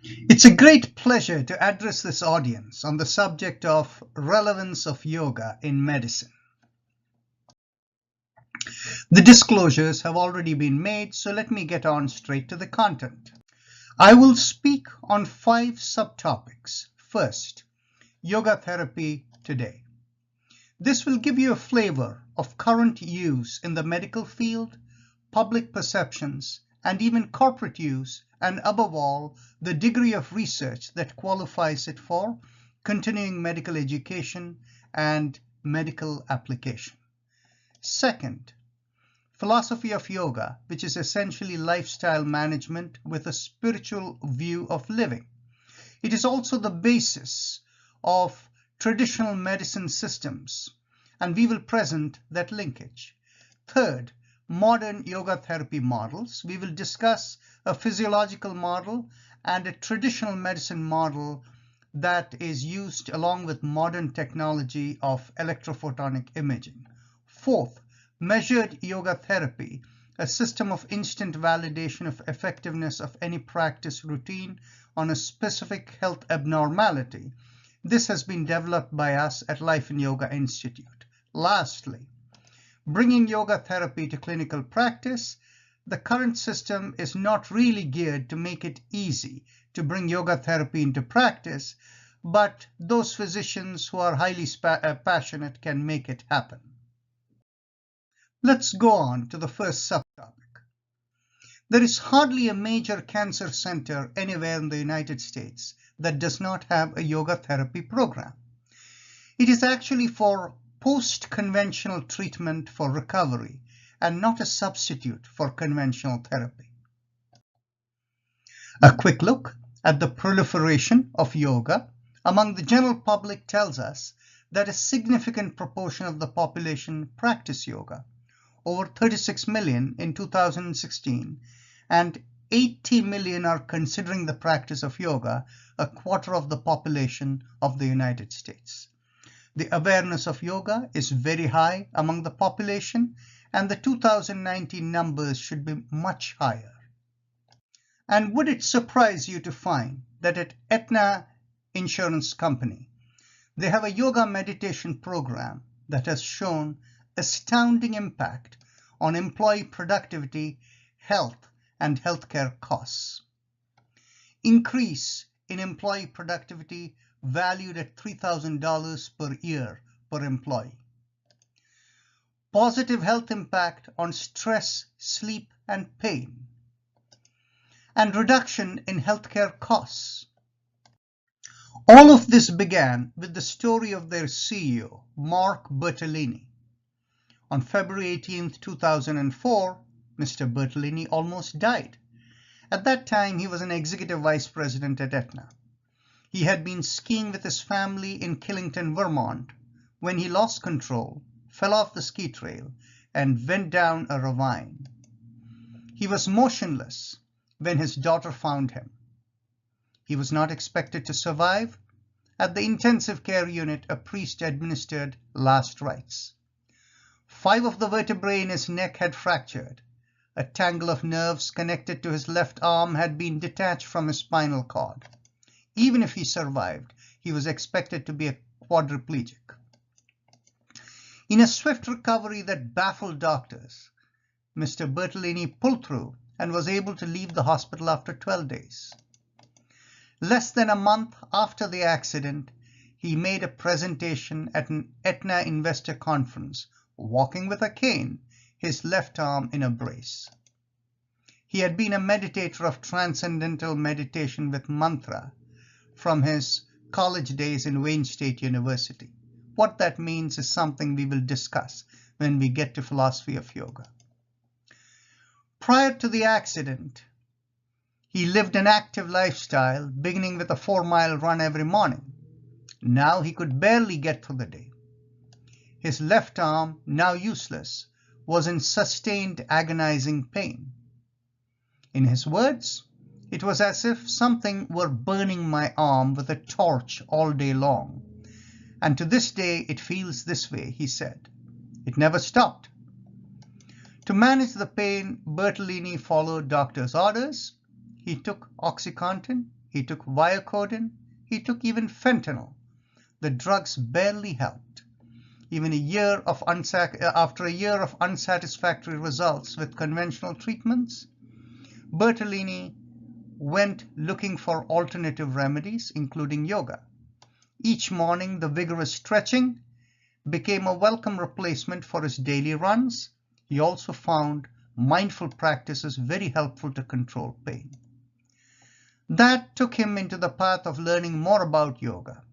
It's a great pleasure to address this audience on the subject of relevance of yoga in medicine. The disclosures have already been made, so let me get on straight to the content. I will speak on 5 subtopics. First, yoga therapy today. This will give you a flavor of current use in the medical field, public perceptions, and even corporate use, and above all, the degree of research that qualifies it for continuing medical education and medical application. Second, philosophy of yoga, which is essentially lifestyle management with a spiritual view of living. It is also the basis of traditional medicine systems, and we will present that linkage. Third, modern yoga therapy models. We will discuss a physiological model and a traditional medicine model that is used along with modern technology of electrophotonic imaging. Fourth, measured yoga therapy, a system of instant validation of effectiveness of any practice routine on a specific health abnormality. This has been developed by us at Life in Yoga Institute. Lastly, bringing yoga therapy to clinical practice. The current system is not really geared to make it easy to bring yoga therapy into practice, but those physicians who are highly passionate can make it happen. Let's go on to the first subtopic. There is hardly a major cancer center anywhere in the United States that does not have a yoga therapy program. It is actually for post-conventional treatment for recovery and not a substitute for conventional therapy. A quick look at the proliferation of yoga among the general public tells us that a significant proportion of the population practice yoga, over 36 million in 2016, and 80 million are considering the practice of yoga, a quarter of the population of the United States. The awareness of yoga is very high among the population, and the 2019 numbers should be much higher. And would it surprise you to find that at Aetna Insurance Company, they have a yoga meditation program that has shown astounding impact on employee productivity, health, and healthcare costs. Increase in employee productivity valued at $3,000 per year per employee. Positive health impact on stress, sleep, and pain. And reduction in healthcare costs. All of this began with the story of their CEO, Mark Bertolini. On February 18, 2004, Mr. Bertolini almost died. At that time, he was an executive vice president at Aetna. He had been skiing with his family in Killington, Vermont, when he lost control, fell off the ski trail, and went down a ravine. He was motionless when his daughter found him. He was not expected to survive. At the intensive care unit, a priest administered last rites. 5 of the vertebrae in his neck had fractured. A tangle of nerves connected to his left arm had been detached from his spinal cord. Even if he survived, he was expected to be a quadriplegic. In a swift recovery that baffled doctors, Mr. Bertolini pulled through and was able to leave the hospital after 12 days. Less than a month after the accident, he made a presentation at an Aetna investor conference, walking with a cane, his left arm in a brace. He had been a meditator of transcendental meditation with mantra from his college days in Wayne State University. What that means is something we will discuss when we get to philosophy of yoga. Prior to the accident, he lived an active lifestyle, beginning with a 4-mile run every morning. Now he could barely get through the day. His left arm, now useless, was in sustained agonizing pain. In his words, it was as if something were burning my arm with a torch all day long. And to this day, it feels this way, he said. It never stopped. To manage the pain, Bertolini followed doctor's orders. He took OxyContin, he took Viacodin, he took even fentanyl. The drugs barely helped. Even after a year of unsatisfactory results with conventional treatments, Bertolini went looking for alternative remedies, including yoga. Each morning, the vigorous stretching became a welcome replacement for his daily runs. He also found mindful practices very helpful to control pain. That took him into the path of learning more about yoga.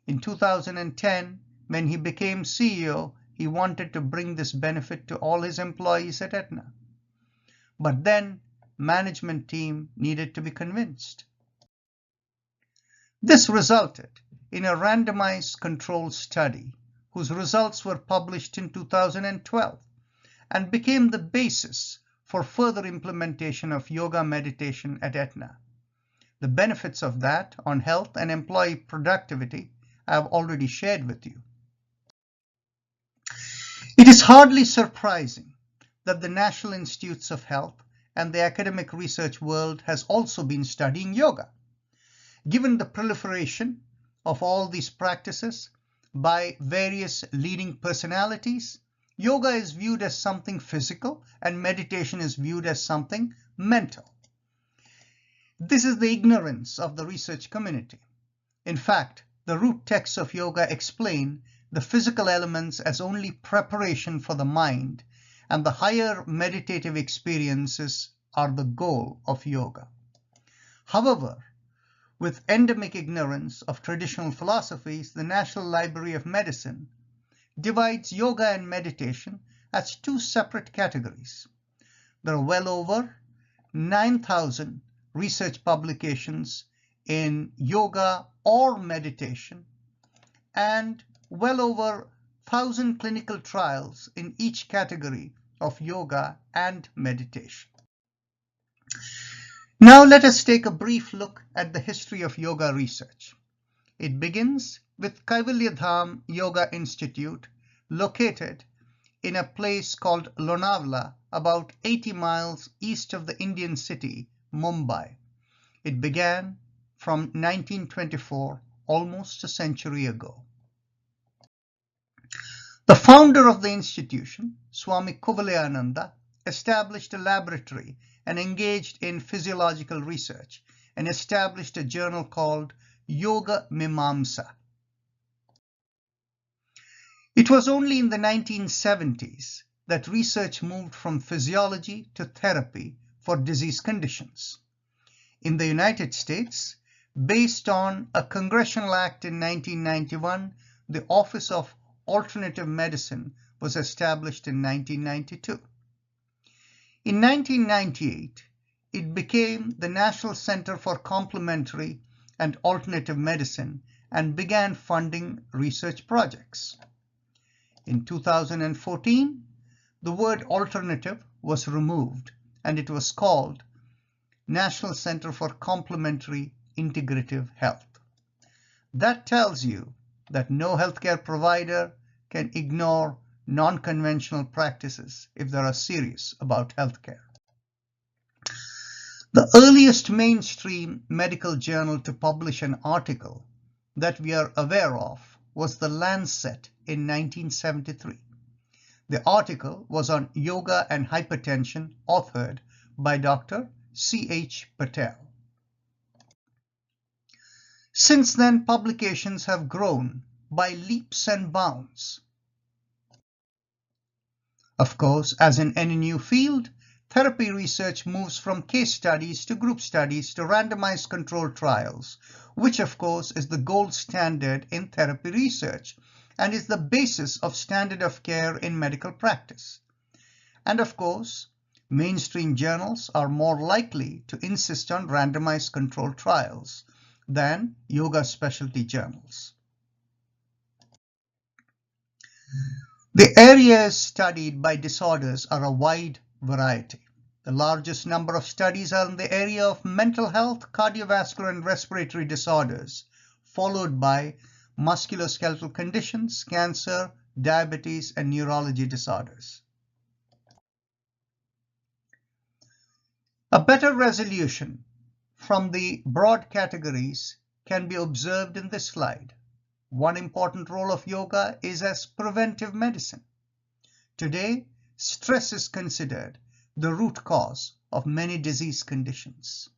In 2010, when he became CEO, he wanted to bring this benefit to all his employees at Aetna. But then, management team needed to be convinced. This resulted in a randomized controlled study whose results were published in 2012 and became the basis for further implementation of yoga meditation at Aetna. The benefits of that on health and employee productivity I have already shared with you. It is hardly surprising that the National Institutes of Health and the academic research world has also been studying yoga. Given the proliferation of all these practices by various leading personalities, yoga is viewed as something physical and meditation is viewed as something mental. This is the ignorance of the research community. In fact, the root texts of yoga explain the physical elements as only preparation for the mind, and the higher meditative experiences are the goal of yoga. However, with endemic ignorance of traditional philosophies, the National Library of Medicine divides yoga and meditation as two separate categories. There are well over 9,000 research publications in yoga or meditation and well over 1,000 clinical trials in each category of yoga and meditation. Now let us take a brief look at the history of yoga research. It begins with Kaivalyadham Yoga Institute, located in a place called Lonavala, about 80 miles east of the Indian city, Mumbai. It began from 1924, almost a century ago. The founder of the institution, Swami Kuvalayananda, established a laboratory and engaged in physiological research and established a journal called Yoga Mimamsa. It was only in the 1970s that research moved from physiology to therapy for disease conditions. In the United States, based on a congressional act in 1991, the Office of Alternative Medicine was established in 1992. In 1998, it became the National Center for Complementary and Alternative Medicine and began funding research projects. In 2014, the word alternative was removed and it was called National Center for Complementary Integrative Health. That tells you that no healthcare provider can ignore non-conventional practices if they are serious about healthcare. The earliest mainstream medical journal to publish an article that we are aware of was The Lancet in 1973. The article was on yoga and hypertension, authored by Dr. C.H. Patel. Since then, publications have grown by leaps and bounds. Of course, as in any new field, therapy research moves from case studies to group studies to randomized controlled trials, which of course is the gold standard in therapy research and is the basis of standard of care in medical practice. And of course, mainstream journals are more likely to insist on randomized controlled trials than yoga specialty journals. The areas studied by disorders are a wide variety. The largest number of studies are in the area of mental health, cardiovascular and respiratory disorders, followed by musculoskeletal conditions, cancer, diabetes, and neurology disorders. A better resolution from the broad categories can be observed in this slide. One important role of yoga is as preventive medicine. Today, stress is considered the root cause of many disease conditions.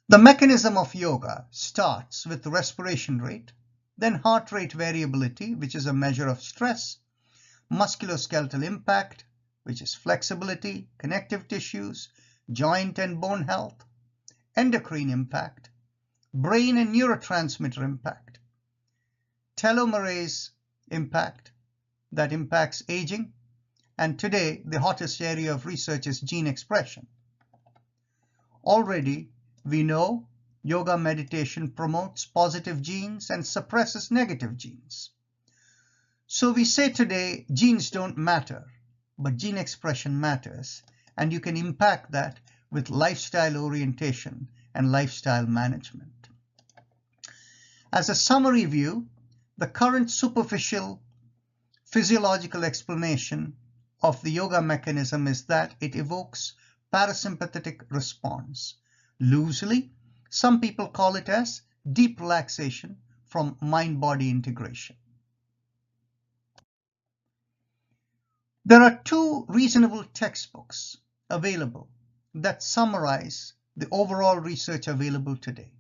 The mechanism of yoga starts with respiration rate, then heart rate variability, which is a measure of stress, musculoskeletal impact, which is flexibility, connective tissues, joint and bone health, endocrine impact, brain and neurotransmitter impact, telomerase impact that impacts aging, and today the hottest area of research is gene expression. Already we know yoga meditation promotes positive genes and suppresses negative genes. So we say today genes don't matter, but gene expression matters, and you can impact that with lifestyle orientation and lifestyle management. As a summary view, the current superficial physiological explanation of the yoga mechanism is that it evokes parasympathetic response. Loosely, some people call it as deep relaxation from mind-body integration. There are two reasonable textbooks available that summarize the overall research available today.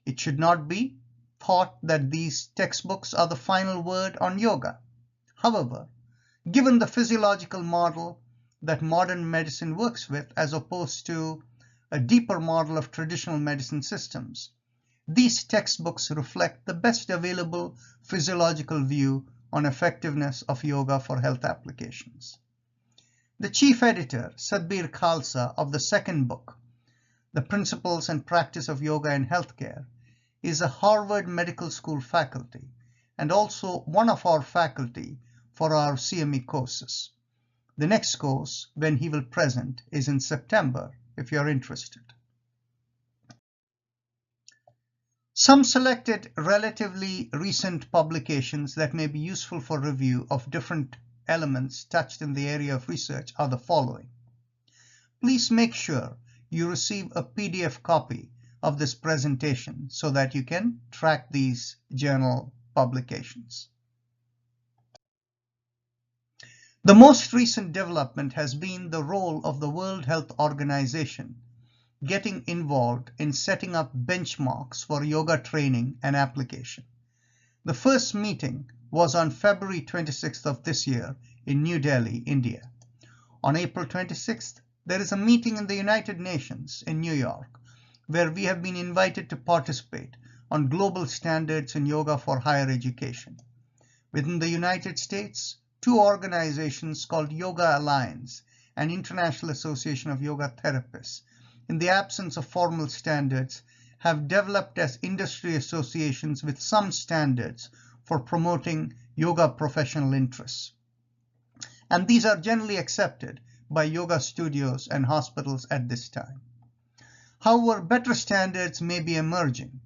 It should not be thought that these textbooks are the final word on yoga. However, given the physiological model that modern medicine works with as opposed to a deeper model of traditional medicine systems, these textbooks reflect the best available physiological view on effectiveness of yoga for health applications. The chief editor, Satbir Khalsa, of the second book, The Principles and Practice of Yoga in Healthcare, is a Harvard Medical School faculty and also one of our faculty for our CME courses. The next course, when he will present, is in September if you are interested. Some selected relatively recent publications that may be useful for review of different elements touched in the area of research are the following. Please make sure you receive a PDF copy of this presentation so that you can track these journal publications. The most recent development has been the role of the World Health Organization getting involved in setting up benchmarks for yoga training and application. The first meeting was on February 26th of this year in New Delhi, India. On April 26th, there is a meeting in the United Nations in New York where we have been invited to participate on global standards in yoga for higher education. Within the United States, two organizations called Yoga Alliance and International Association of Yoga Therapists, in the absence of formal standards, have developed as industry associations with some standards for promoting yoga professional interests. And these are generally accepted by yoga studios and hospitals at this time. However, better standards may be emerging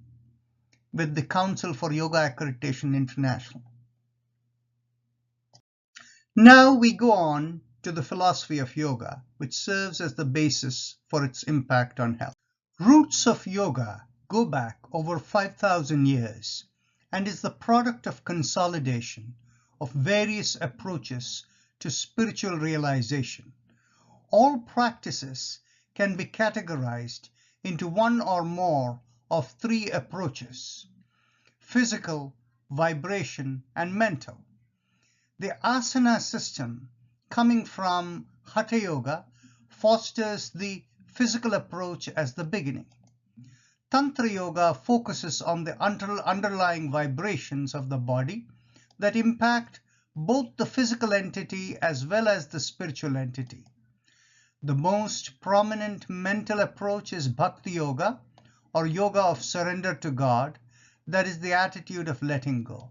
with the Council for Yoga Accreditation International. Now we go on to the philosophy of yoga, which serves as the basis for its impact on health. Roots of yoga go back over 5,000 years and is the product of consolidation of various approaches to spiritual realization. All practices can be categorized into one or more of three approaches: physical, vibration, and mental. The asana system, coming from Hatha Yoga, fosters the physical approach as the beginning. Tantra Yoga focuses on the underlying vibrations of the body that impact both the physical entity as well as the spiritual entity. The most prominent mental approach is Bhakti Yoga, or yoga of surrender to God, that is the attitude of letting go.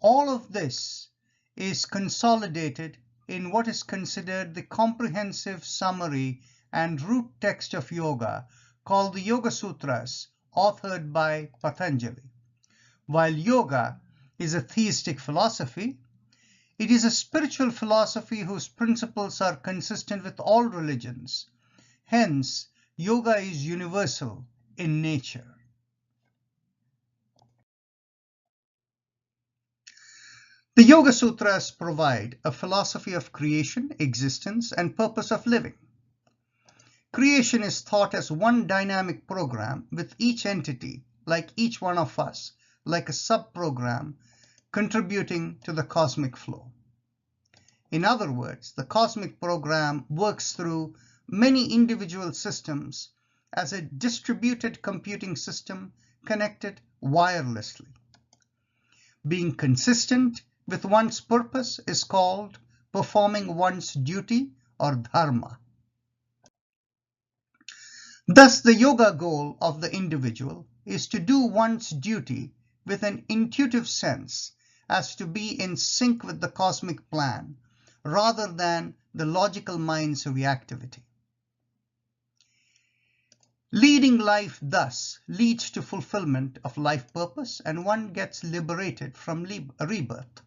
All of this is consolidated in what is considered the comprehensive summary and root text of yoga called the Yoga Sutras, authored by Patanjali. While yoga is a theistic philosophy, It is a spiritual philosophy whose principles are consistent with all religions. Hence, yoga is universal in nature. The Yoga Sutras provide a philosophy of creation, existence, and purpose of living. Creation is thought as one dynamic program with each entity, like each one of us, like a sub-program, contributing to the cosmic flow. In other words, the cosmic program works through many individual systems as a distributed computing system connected wirelessly. Being consistent with one's purpose is called performing one's duty or dharma. Thus, the yoga goal of the individual is to do one's duty with an intuitive sense as to be in sync with the cosmic plan rather than the logical mind's reactivity. Leading life thus leads to fulfillment of life purpose, and one gets liberated from rebirth.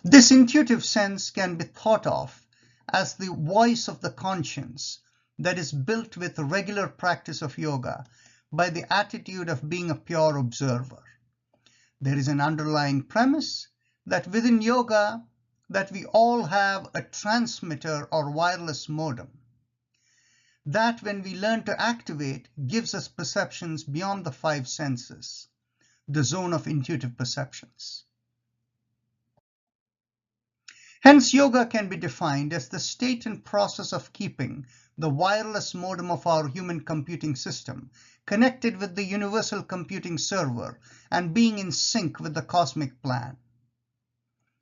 This intuitive sense can be thought of as the voice of the conscience that is built with regular practice of yoga by the attitude of being a pure observer. There is an underlying premise that within yoga that we all have a transmitter or wireless modem. That when we learn to activate gives us perceptions beyond the five senses, the zone of intuitive perceptions. Hence, yoga can be defined as the state and process of keeping the wireless modem of our human computing system connected with the universal computing server and being in sync with the cosmic plan.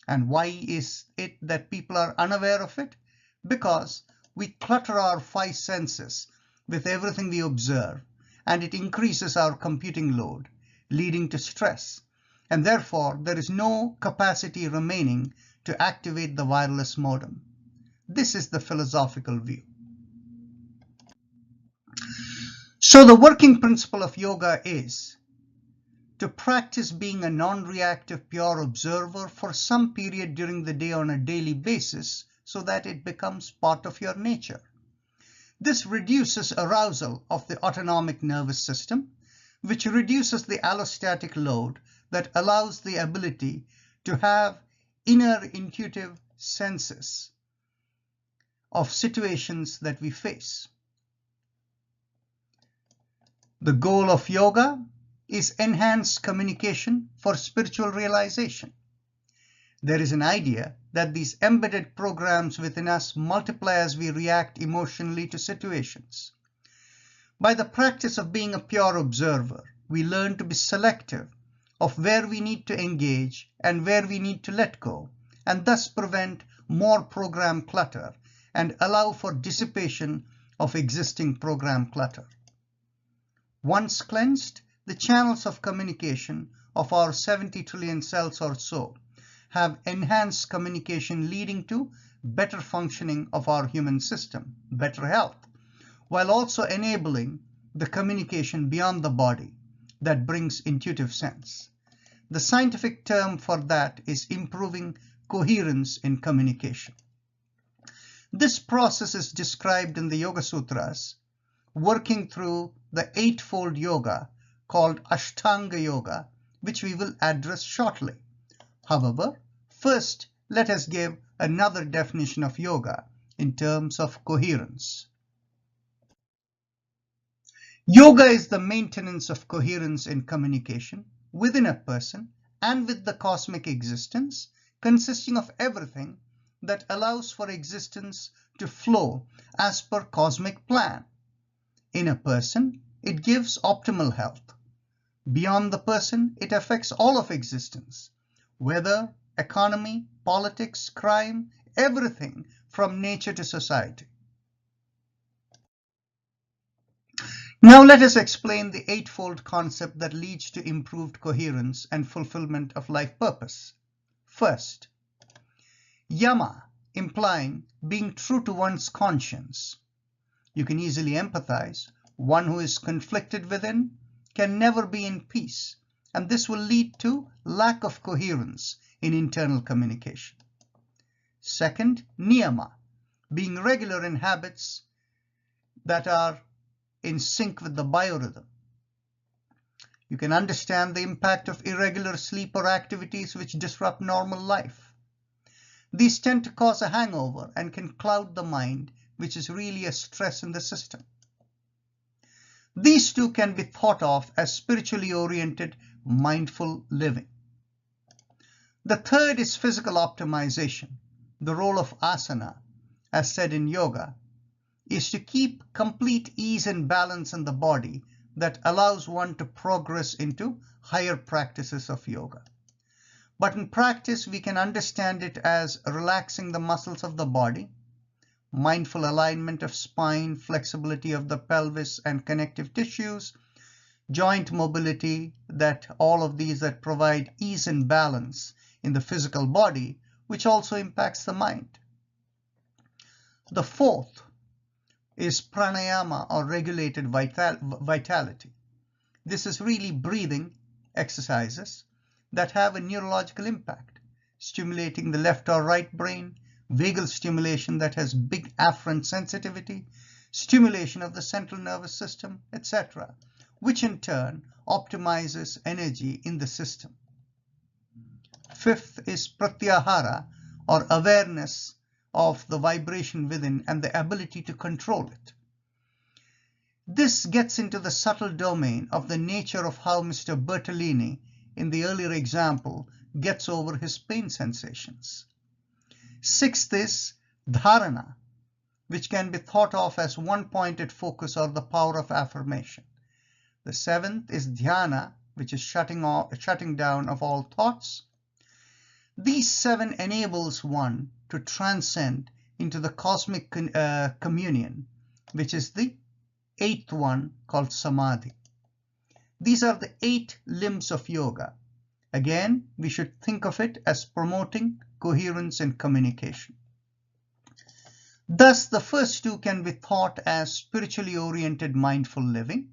And why is it that people are unaware of it? Because we clutter our five senses with everything we observe, and it increases our computing load, leading to stress. And therefore, there is no capacity remaining to activate the wireless modem. This is the philosophical view. So the working principle of yoga is to practice being a non-reactive, pure observer for some period during the day on a daily basis so that it becomes part of your nature. This reduces arousal of the autonomic nervous system, which reduces the allostatic load that allows the ability to have inner intuitive senses of situations that we face. The goal of yoga is enhanced communication for spiritual realization. There is an idea that these embedded programs within us multiply as we react emotionally to situations. By the practice of being a pure observer, we learn to be selective of where we need to engage and where we need to let go, and thus prevent more program clutter and allow for dissipation of existing program clutter. Once cleansed, the channels of communication of our 70 trillion cells or so have enhanced communication, leading to better functioning of our human system, better health, while also enabling the communication beyond the body that brings intuitive sense. The scientific term for that is improving coherence in communication. This process is described in the Yoga Sutras, working through the eightfold yoga called Ashtanga Yoga, which we will address shortly. However, first let us give another definition of yoga in terms of coherence. Yoga is the maintenance of coherence in communication within a person and with the cosmic existence, consisting of everything that allows for existence to flow as per cosmic plan. In a person, it gives optimal health. Beyond the person, it affects all of existence, weather, economy, politics, crime, everything from nature to society. Now let us explain the eightfold concept that leads to improved coherence and fulfillment of life purpose. First, yama, implying being true to one's conscience. You can easily empathize. One who is conflicted within can never be in peace and this will lead to lack of coherence in internal communication. Second, niyama, being regular in habits that are in sync with the biorhythm. You can understand the impact of irregular sleep or activities which disrupt normal life. These tend to cause a hangover and can cloud the mind, which is really a stress in the system. These two can be thought of as spiritually oriented, mindful living. The third is physical optimization. The role of asana, as said in yoga, is to keep complete ease and balance in the body that allows one to progress into higher practices of yoga. But in practice, we can understand it as relaxing the muscles of the body, mindful alignment of spine, flexibility of the pelvis and connective tissues, joint mobility, that all of these that provide ease and balance in the physical body, which also impacts the mind. The fourth is pranayama, or regulated vitality. This is really breathing exercises that have a neurological impact, stimulating the left or right brain, vagal stimulation that has big afferent sensitivity, stimulation of the central nervous system, etc., which in turn optimizes energy in the system. Fifth is pratyahara, or awareness of the vibration within and the ability to control it. This gets into the subtle domain of the nature of how Mr. Bertolini, in the earlier example, gets over his pain sensations. Sixth is dharana, which can be thought of as one-pointed focus or the power of affirmation. The seventh is dhyana, which is shutting down of all thoughts. These seven enables one to transcend into the cosmic communion, which is the eighth one, called samadhi. These are the 8 limbs of yoga. Again, we should think of it as promoting coherence and communication. Thus, the first two can be thought as spiritually oriented mindful living,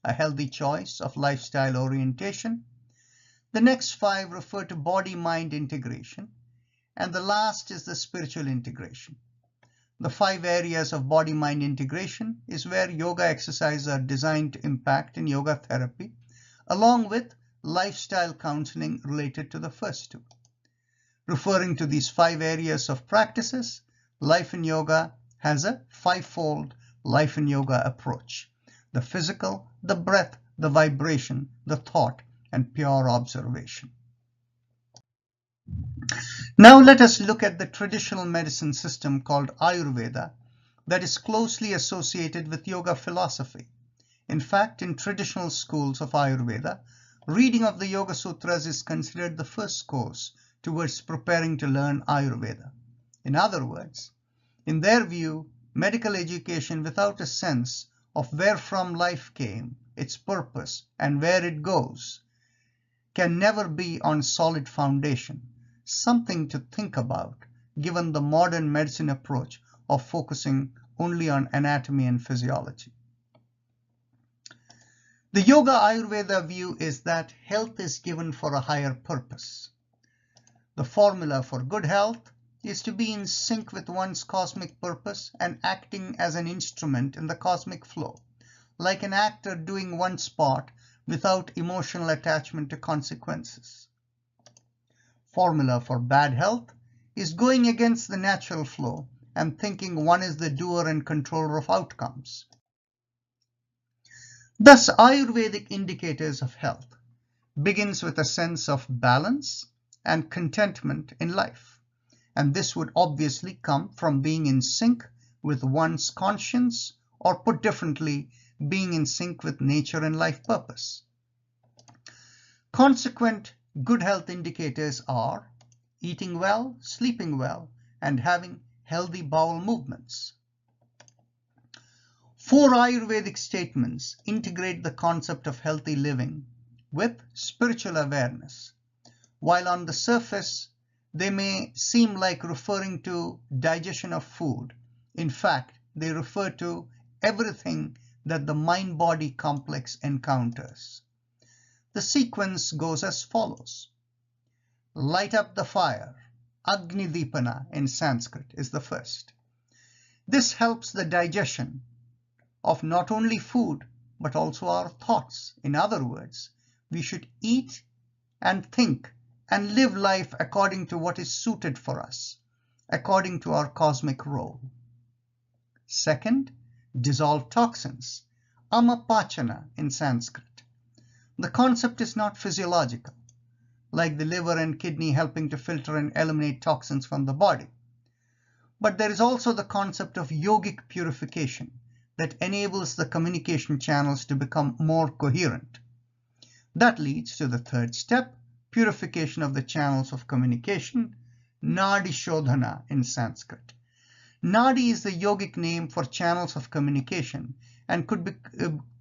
a healthy choice of lifestyle orientation. The next 5 refer to body-mind integration, and the last is the spiritual integration. The 5 areas of body-mind integration is where yoga exercises are designed to impact in yoga therapy, along with lifestyle counseling related to the first 2. Referring to these 5 areas of practices, Life in Yoga has a 5-fold Life in Yoga approach: the physical, the breath, the vibration, the thought, and pure observation. Now let us look at the traditional medicine system called Ayurveda that is closely associated with yoga philosophy. In fact, in traditional schools of Ayurveda, reading of the Yoga Sutras is considered the first course towards preparing to learn Ayurveda. In other words, in their view, medical education without a sense of where from life came, its purpose, and where it goes, can never be on solid foundation, something to think about given the modern medicine approach of focusing only on anatomy and physiology. The Yoga Ayurveda view is that health is given for a higher purpose. The formula for good health is to be in sync with one's cosmic purpose and acting as an instrument in the cosmic flow, like an actor doing one's part without emotional attachment to consequences. Formula for bad health is going against the natural flow and thinking one is the doer and controller of outcomes. Thus, Ayurvedic indicators of health begins with a sense of balance and contentment in life, and this would obviously come from being in sync with one's conscience, or put differently, being in sync with nature and life purpose. Consequent good health indicators are eating well, sleeping well, and having healthy bowel movements. 4 Ayurvedic statements integrate the concept of healthy living with spiritual awareness. While on the surface they may seem like referring to digestion of food, in fact they refer to everything that the mind-body complex encounters. The sequence goes as follows. Light up the fire. Agni Dipana in Sanskrit is the first. This helps the digestion of not only food but also our thoughts. In other words, we should eat and think and live life according to what is suited for us, according to our cosmic role. Second, dissolve toxins. Amapachana in Sanskrit. The concept is not physiological, like the liver and kidney helping to filter and eliminate toxins from the body. But there is also the concept of yogic purification that enables the communication channels to become more coherent. That leads to the third step, purification of the channels of communication, Nadi Shodhana in Sanskrit. Nadi is the yogic name for channels of communication and could be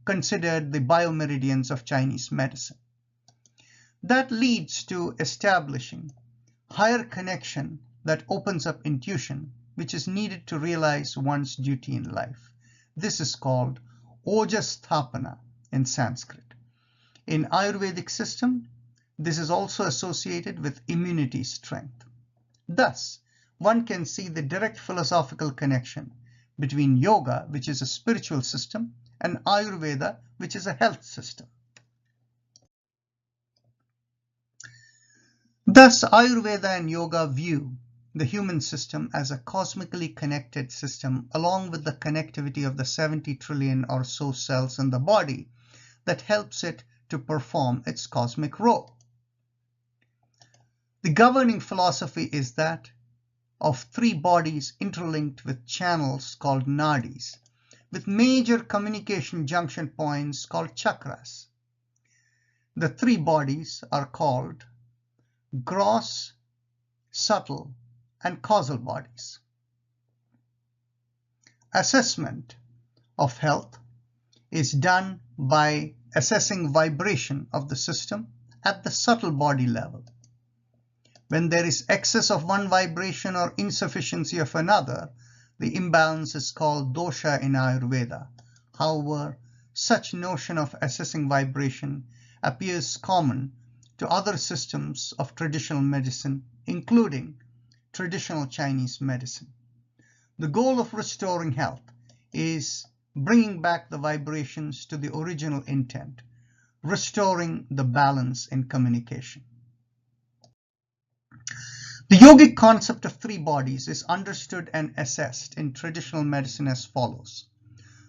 considered the biomeridians of Chinese medicine. That leads to establishing higher connection that opens up intuition, which is needed to realize one's duty in life. This is called Ojasthapana in Sanskrit. In Ayurvedic system, this is also associated with immunity strength. Thus, one can see the direct philosophical connection between yoga, which is a spiritual system, and Ayurveda, which is a health system. Thus, Ayurveda and yoga view the human system as a cosmically connected system, along with the connectivity of the 70 trillion or so cells in the body that helps it to perform its cosmic role. The governing philosophy is that of three bodies interlinked with channels called nadis, with major communication junction points called chakras. The three bodies are called gross, subtle, and causal bodies. Assessment of health is done by assessing vibration of the system at the subtle body level. When there is excess of one vibration or insufficiency of another, the imbalance is called dosha in Ayurveda. However, such notion of assessing vibration appears common to other systems of traditional medicine, including traditional Chinese medicine. The goal of restoring health is bringing back the vibrations to the original intent, restoring the balance in communication. The yogic concept of three bodies is understood and assessed in traditional medicine as follows.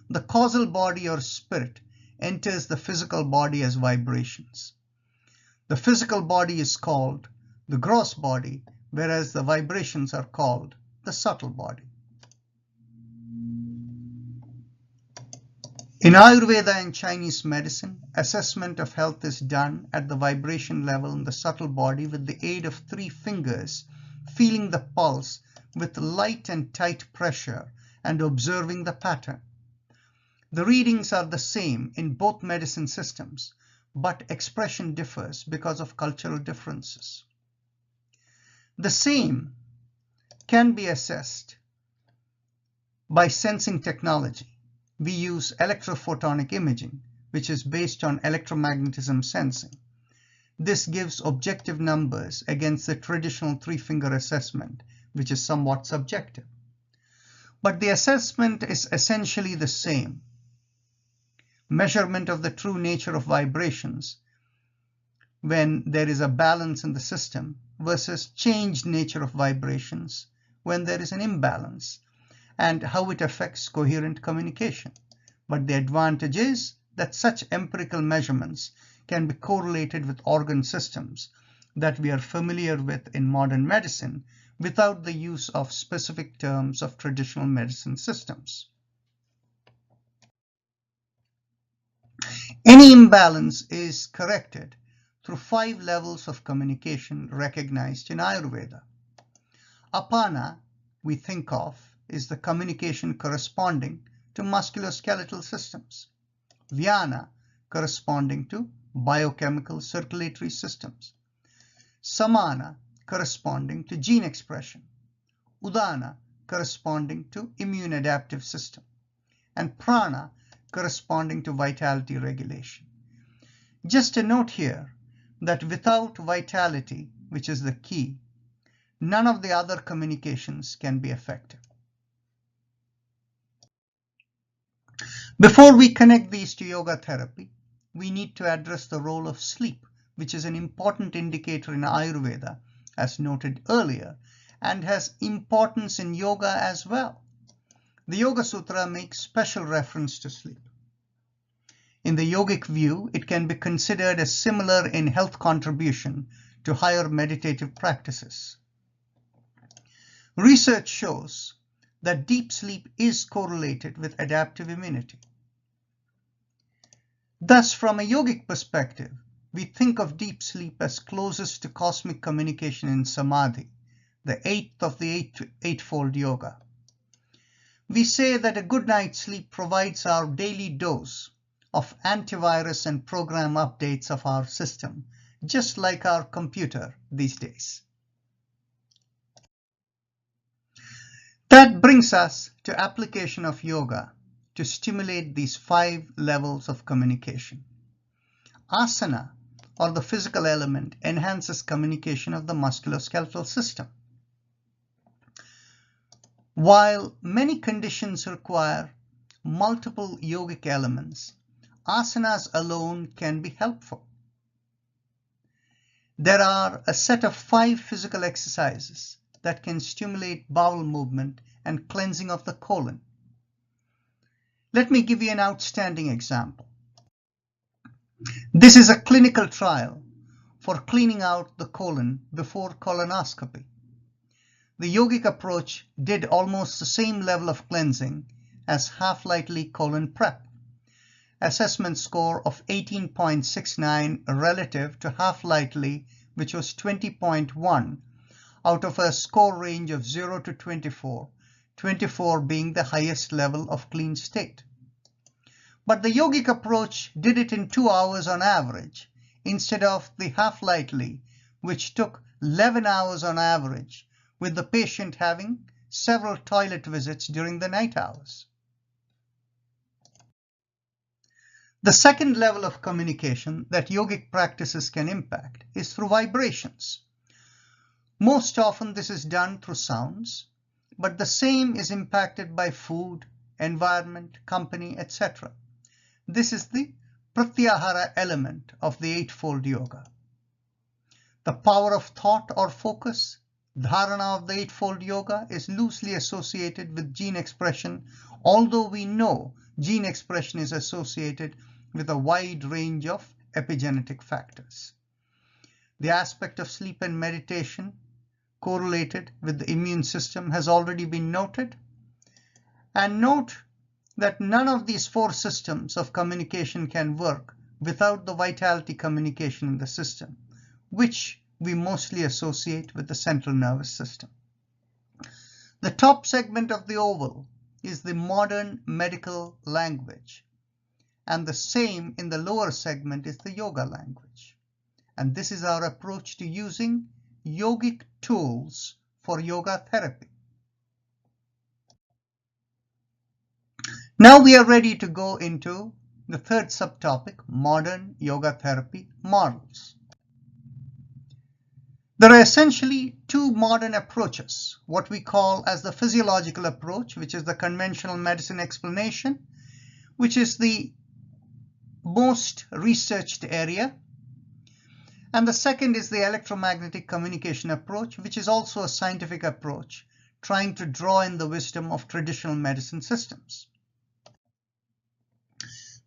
The causal body or spirit enters the physical body as vibrations. The physical body is called the gross body, whereas the vibrations are called the subtle body. In Ayurveda and Chinese medicine, assessment of health is done at the vibration level in the subtle body with the aid of three fingers, feeling the pulse with light and tight pressure and observing the pattern. The readings are the same in both medicine systems, but expression differs because of cultural differences. The same can be assessed by sensing technology. We use electrophotonic imaging, which is based on electromagnetism sensing. This gives objective numbers against the traditional three-finger assessment, which is somewhat subjective. But the assessment is essentially the same. Measurement of the true nature of vibrations when there is a balance in the system versus changed nature of vibrations when there is an imbalance, and how it affects coherent communication. But the advantage is that such empirical measurements can be correlated with organ systems that we are familiar with in modern medicine without the use of specific terms of traditional medicine systems. Any imbalance is corrected through 5 levels of communication recognized in Ayurveda. Apana, we think of, is the communication corresponding to musculoskeletal systems. Vyana, corresponding to biochemical circulatory systems. Samana, corresponding to gene expression. Udana, corresponding to immune adaptive system. And Prana, corresponding to vitality regulation. Just a note here that without vitality, which is the key, none of the other communications can be effective. Before we connect these to yoga therapy, we need to address the role of sleep, which is an important indicator in Ayurveda, as noted earlier, and has importance in yoga as well. The Yoga Sutra makes special reference to sleep. In the yogic view, it can be considered as similar in health contribution to higher meditative practices. Research shows that deep sleep is correlated with adaptive immunity. Thus, from a yogic perspective, we think of deep sleep as closest to cosmic communication in samadhi, the eighth of the eightfold yoga. We say that a good night's sleep provides our daily dose of antivirus and program updates of our system, just like our computer these days. That brings us to application of yoga to stimulate these 5 levels of communication. Asana, or the physical element, enhances communication of the musculoskeletal system. While many conditions require multiple yogic elements, asanas alone can be helpful. There are a set of 5 physical exercises that can stimulate bowel movement and cleansing of the colon. Let me give you an outstanding example. This is a clinical trial for cleaning out the colon before colonoscopy. The yogic approach did almost the same level of cleansing as half-lightly colon prep. Assessment score of 18.69 relative to half-lightly, which was 20.1 out of a score range of 0 to 24, 24 being the highest level of clean state. But the yogic approach did it in 2 hours on average, instead of the half-lightly, which took 11 hours on average, with the patient having several toilet visits during the night hours. The second level of communication that yogic practices can impact is through vibrations. Most often this is done through sounds, but the same is impacted by food, environment, company, etc. This is the pratyahara element of the eightfold yoga. The power of thought or focus, dharana of the eightfold yoga, is loosely associated with gene expression, although we know gene expression is associated with a wide range of epigenetic factors. The aspect of sleep and meditation correlated with the immune system has already been noted. And note that none of these 4 systems of communication can work without the vitality communication in the system, which we mostly associate with the central nervous system. The top segment of the oval is the modern medical language, and the same in the lower segment is the yoga language. And this is our approach to using yogic tools for yoga therapy. Now we are ready to go into the third subtopic, modern yoga therapy models. There are essentially 2 modern approaches, what we call as the physiological approach, which is the conventional medicine explanation, which is the most researched area. And the second is the electromagnetic communication approach, which is also a scientific approach, trying to draw in the wisdom of traditional medicine systems.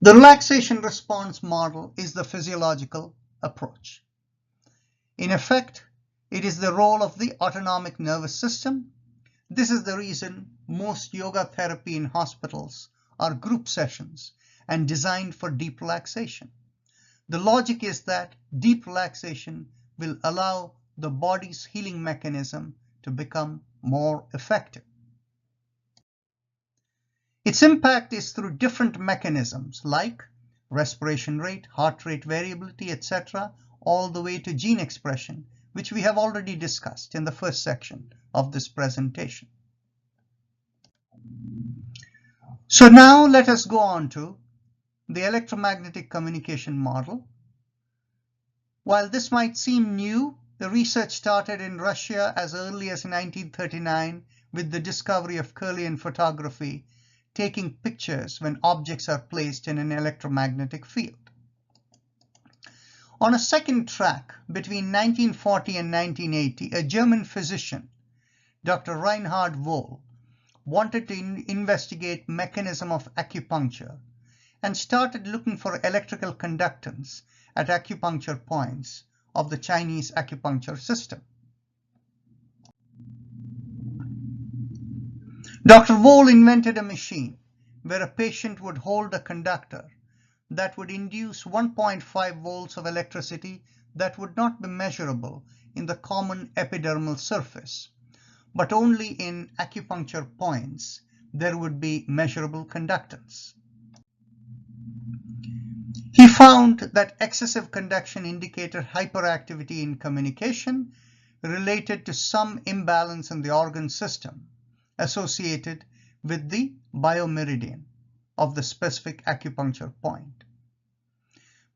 The relaxation response model is the physiological approach. In effect, it is the role of the autonomic nervous system. This is the reason most yoga therapy in hospitals are group sessions and designed for deep relaxation. The logic is that deep relaxation will allow the body's healing mechanism to become more effective. Its impact is through different mechanisms like respiration rate, heart rate variability, etc., all the way to gene expression, which we have already discussed in the first section of this presentation. So now let us go on to the electromagnetic communication model, While this might seem new, the research started in Russia as early as 1939 with the discovery of Kirlian photography, taking pictures when objects are placed in an electromagnetic field. On a second track, between 1940 and 1980, a German physician, Dr. Reinhard Wohl, wanted to investigate mechanism of acupuncture and started looking for electrical conductance at acupuncture points of the Chinese acupuncture system. Dr. Wohl invented a machine where a patient would hold a conductor that would induce 1.5 volts of electricity that would not be measurable in the common epidermal surface, but only in acupuncture points there would be measurable conductance. He found that excessive conduction indicated hyperactivity in communication related to some imbalance in the organ system associated with the biomeridian of the specific acupuncture point.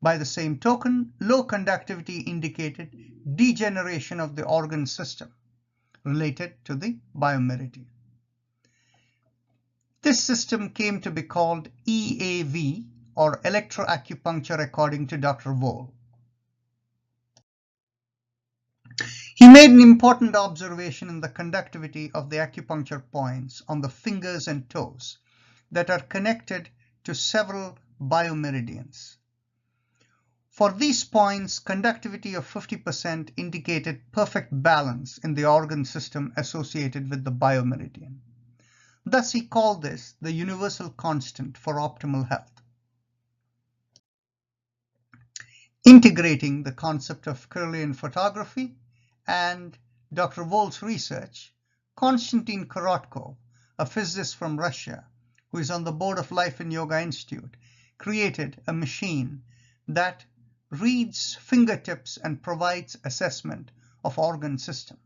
By the same token, low conductivity indicated degeneration of the organ system related to the biomeridian. This system came to be called EAV, or electroacupuncture, according to Dr. Wohl. He made an important observation in the conductivity of the acupuncture points on the fingers and toes that are connected to several biomeridians. For these points, conductivity of 50% indicated perfect balance in the organ system associated with the biomeridian. Thus, he called this the universal constant for optimal health. Integrating the concept of Kirlian photography and Dr. Wohl's research, Konstantin Korotkov, a physicist from Russia who is on the board of Life and Yoga Institute, created a machine that reads fingertips and provides assessment of organ system.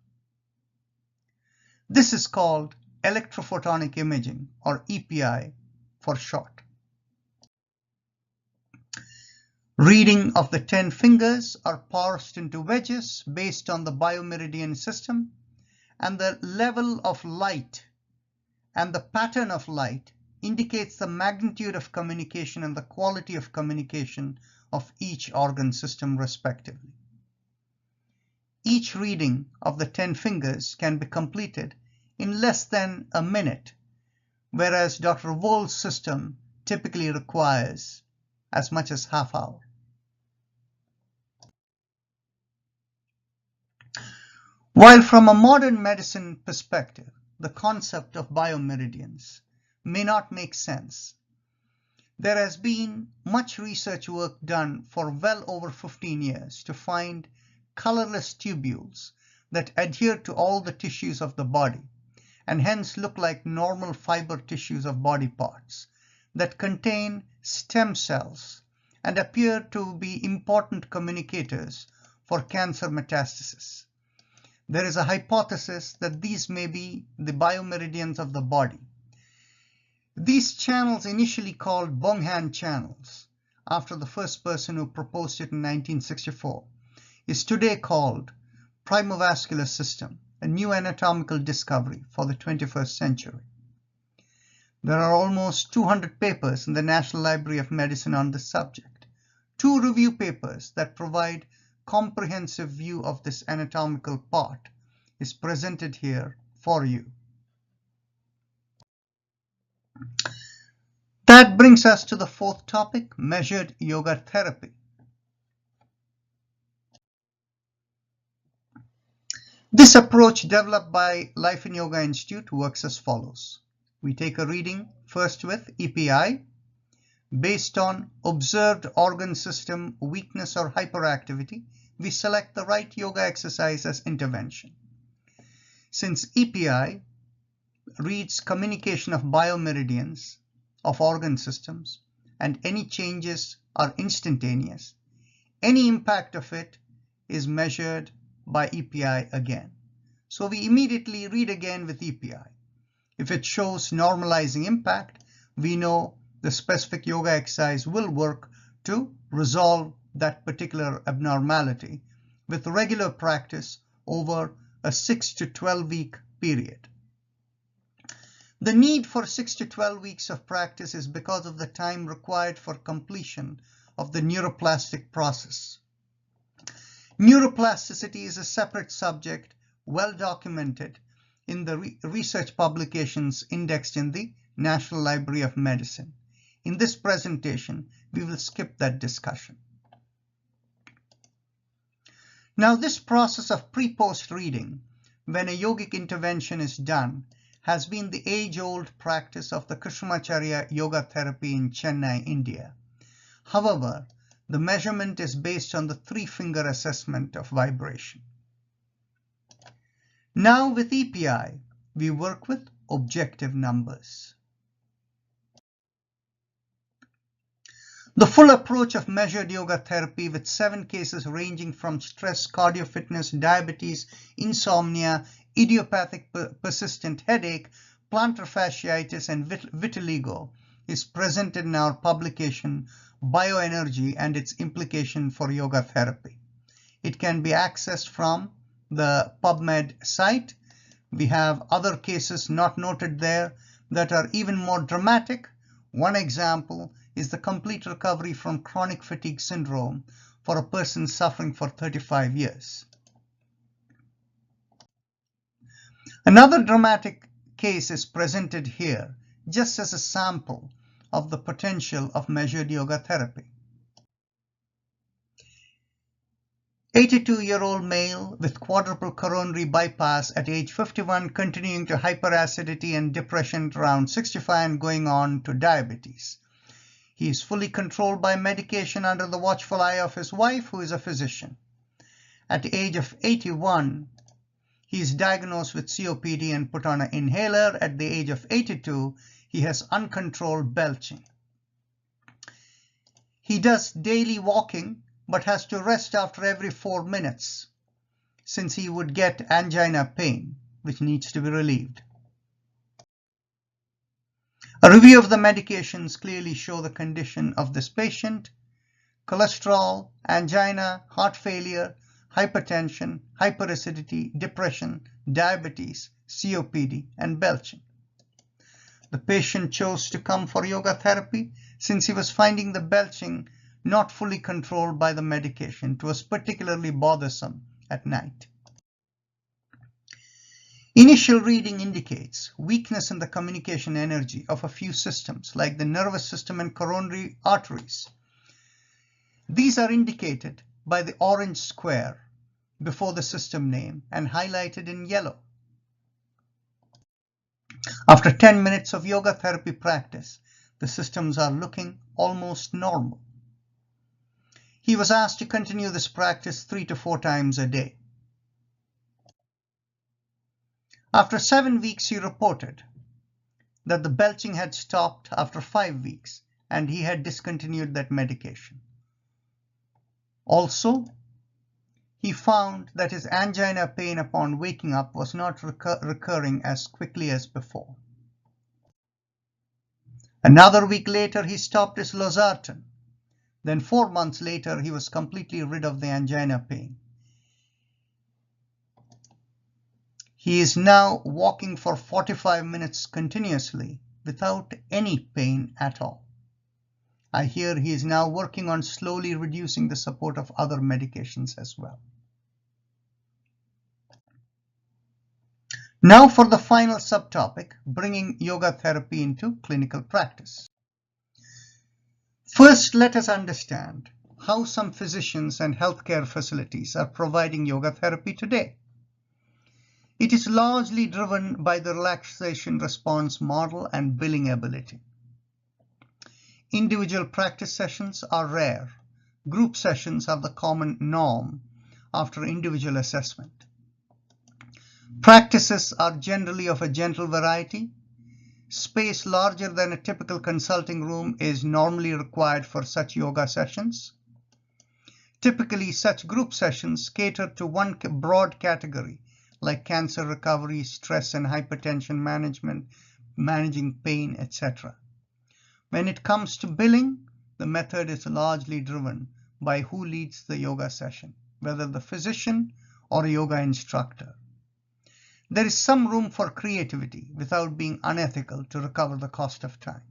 This is called electrophotonic imaging, or EPI for short. Reading of the 10 fingers are parsed into wedges based on the biomeridian system, and the level of light and the pattern of light indicates the magnitude of communication and the quality of communication of each organ system respectively. Each reading of the 10 fingers can be completed in less than a minute, whereas Dr. Wohl's system typically requires as much as half hour. While from a modern medicine perspective, the concept of biomeridians may not make sense, there has been much research work done for well over 15 years to find colorless tubules that adhere to all the tissues of the body and hence look like normal fiber tissues of body parts that contain stem cells and appear to be important communicators for cancer metastasis. There is a hypothesis that these may be the biomeridians of the body. These channels, initially called Bonghan channels, after the first person who proposed it in 1964, is today called primovascular system, a new anatomical discovery for the 21st century. There are almost 200 papers in the National Library of Medicine on this subject. 2 review papers that provide comprehensive view of this anatomical part is presented here for you. That brings us to the 4th topic, measured yoga therapy. This approach developed by Life and Yoga Institute works as follows. We take a reading first with EPI based on observed organ system weakness or hyperactivity. We select the right yoga exercise as intervention. Since EPI reads communication of biomeridians of organ systems and any changes are instantaneous, any impact of it is measured by EPI again. So we immediately read again with EPI. If it shows normalizing impact, we know the specific yoga exercise will work to resolve that particular abnormality with regular practice over a 6 to 12 week period. The need for 6 to 12 weeks of practice is because of the time required for completion of the neuroplastic process. Neuroplasticity is a separate subject, well documented in the research publications indexed in the National Library of Medicine. In this presentation, we will skip that discussion. Now, this process of pre-post reading, when a yogic intervention is done, has been the age-old practice of the Krishnamacharya yoga therapy in Chennai, India. However, the measurement is based on the three-finger assessment of vibration. Now with EPI, we work with objective numbers. The full approach of measured yoga therapy with 7 cases ranging from stress, cardio fitness, diabetes, insomnia, idiopathic persistent headache, plantar fasciitis, and vitiligo is presented in our publication Bioenergy and its Implication for Yoga Therapy. It can be accessed from the PubMed site. We have other cases not noted there that are even more dramatic. One example is the complete recovery from chronic fatigue syndrome for a person suffering for 35 years. Another dramatic case is presented here just as a sample of the potential of measured yoga therapy. 82-year-old male with quadruple coronary bypass at age 51, continuing to hyperacidity and depression around 65 and going on to diabetes. He is fully controlled by medication under the watchful eye of his wife, who is a physician. At the age of 81, he is diagnosed with COPD and put on an inhaler. At the age of 82, he has uncontrolled belching. He does daily walking, but has to rest after every 4 minutes, since he would get angina pain, which needs to be relieved. A review of the medications clearly show the condition of this patient: cholesterol, angina, heart failure, hypertension, hyperacidity, depression, diabetes, COPD, and belching. The patient chose to come for yoga therapy since he was finding the belching not fully controlled by the medication. It was particularly bothersome at night. Initial reading indicates weakness in the communication energy of a few systems like the nervous system and coronary arteries. These are indicated by the orange square before the system name and highlighted in yellow. After 10 minutes of yoga therapy practice, the systems are looking almost normal. He was asked to continue this practice 3 to 4 times a day. After 7 weeks, he reported that the belching had stopped after 5 weeks and he had discontinued that medication. Also, he found that his angina pain upon waking up was not recurring as quickly as before. Another week later, he stopped his losartan. Then 4 months later, he was completely rid of the angina pain. He is now walking for 45 minutes continuously without any pain at all. I hear he is now working on slowly reducing the support of other medications as well. Now for the final subtopic, bringing yoga therapy into clinical practice. First, let us understand how some physicians and healthcare facilities are providing yoga therapy today. It is largely driven by the relaxation response model and billing ability. Individual practice sessions are rare. Group sessions are the common norm after individual assessment. Practices are generally of a gentle variety. Space larger than a typical consulting room is normally required for such yoga sessions. Typically, such group sessions cater to one broad category, like cancer recovery, stress and hypertension management, managing pain, etc. When it comes to billing, the method is largely driven by who leads the yoga session, whether the physician or a yoga instructor. There is some room for creativity without being unethical to recover the cost of time.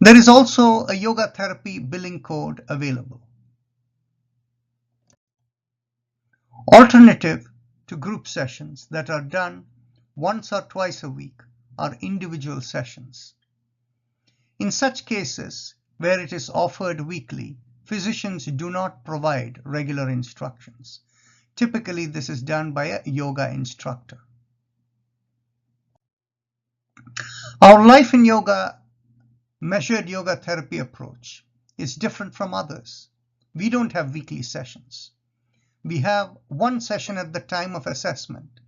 There is also a yoga therapy billing code available. Alternative to group sessions that are done once or twice a week are individual sessions. In such cases, where it is offered weekly, physicians do not provide regular instructions. Typically, this is done by a yoga instructor. Our Life in Yoga measured yoga therapy approach is different from others. We don't have weekly sessions. We have one session at the time of assessment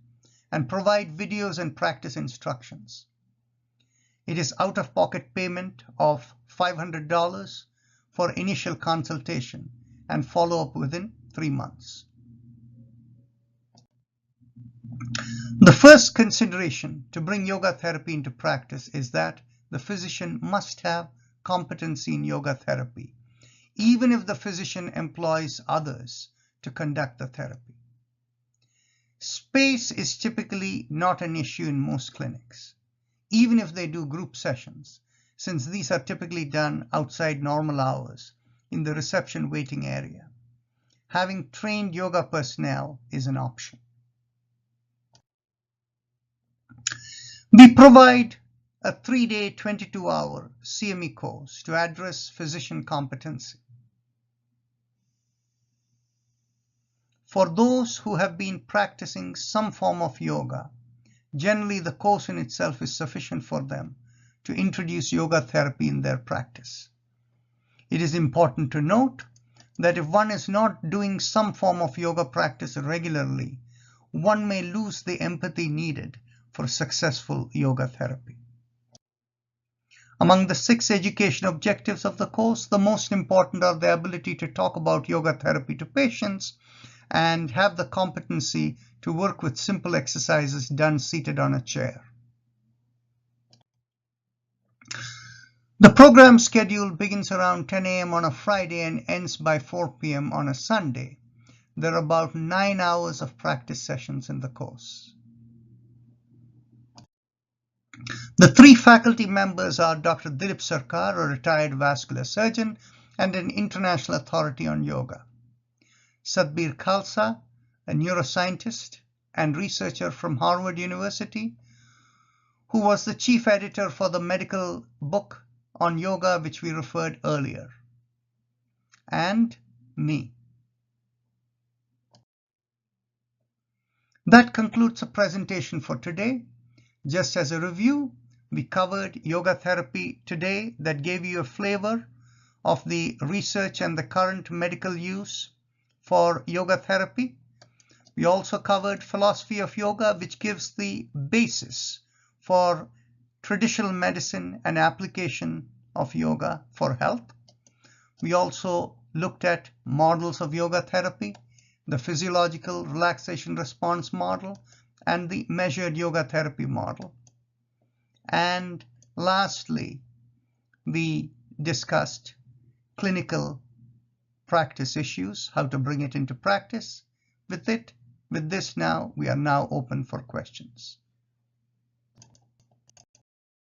and provide videos and practice instructions. It is out-of-pocket payment of $500 for initial consultation and follow-up within 3 months. The first consideration to bring yoga therapy into practice is that the physician must have competency in yoga therapy, even if the physician employs others to conduct the therapy. Space is typically not an issue in most clinics, even if they do group sessions, since these are typically done outside normal hours in the reception waiting area. Having trained yoga personnel is an option. We provide a 3-day, 22-hour CME course to address physician competency. For those who have been practicing some form of yoga, generally the course in itself is sufficient for them to introduce yoga therapy in their practice. It is important to note that if one is not doing some form of yoga practice regularly, one may lose the empathy needed for successful yoga therapy. Among the 6 education objectives of the course, the most important are the ability to talk about yoga therapy to patients and have the competency to work with simple exercises done seated on a chair. The program schedule begins around 10 a.m. on a Friday and ends by 4 p.m. on a Sunday. There are about 9 hours of practice sessions in the course. The 3 faculty members are Dr. Dilip Sarkar, a retired vascular surgeon and an international authority on yoga; Satbir Khalsa, a neuroscientist and researcher from Harvard University, who was the chief editor for the medical book on yoga which we referred earlier, and me. That concludes the presentation for today. Just as a review, we covered yoga therapy today that gave you a flavor of the research and the current medical use for yoga therapy. We also covered philosophy of yoga, which gives the basis for traditional medicine and application of yoga for health. We also looked at models of yoga therapy, the physiological relaxation response model, and the measured yoga therapy model. And lastly, we discussed clinical practice issues, how to bring it into practice. With this now, we are now open for questions.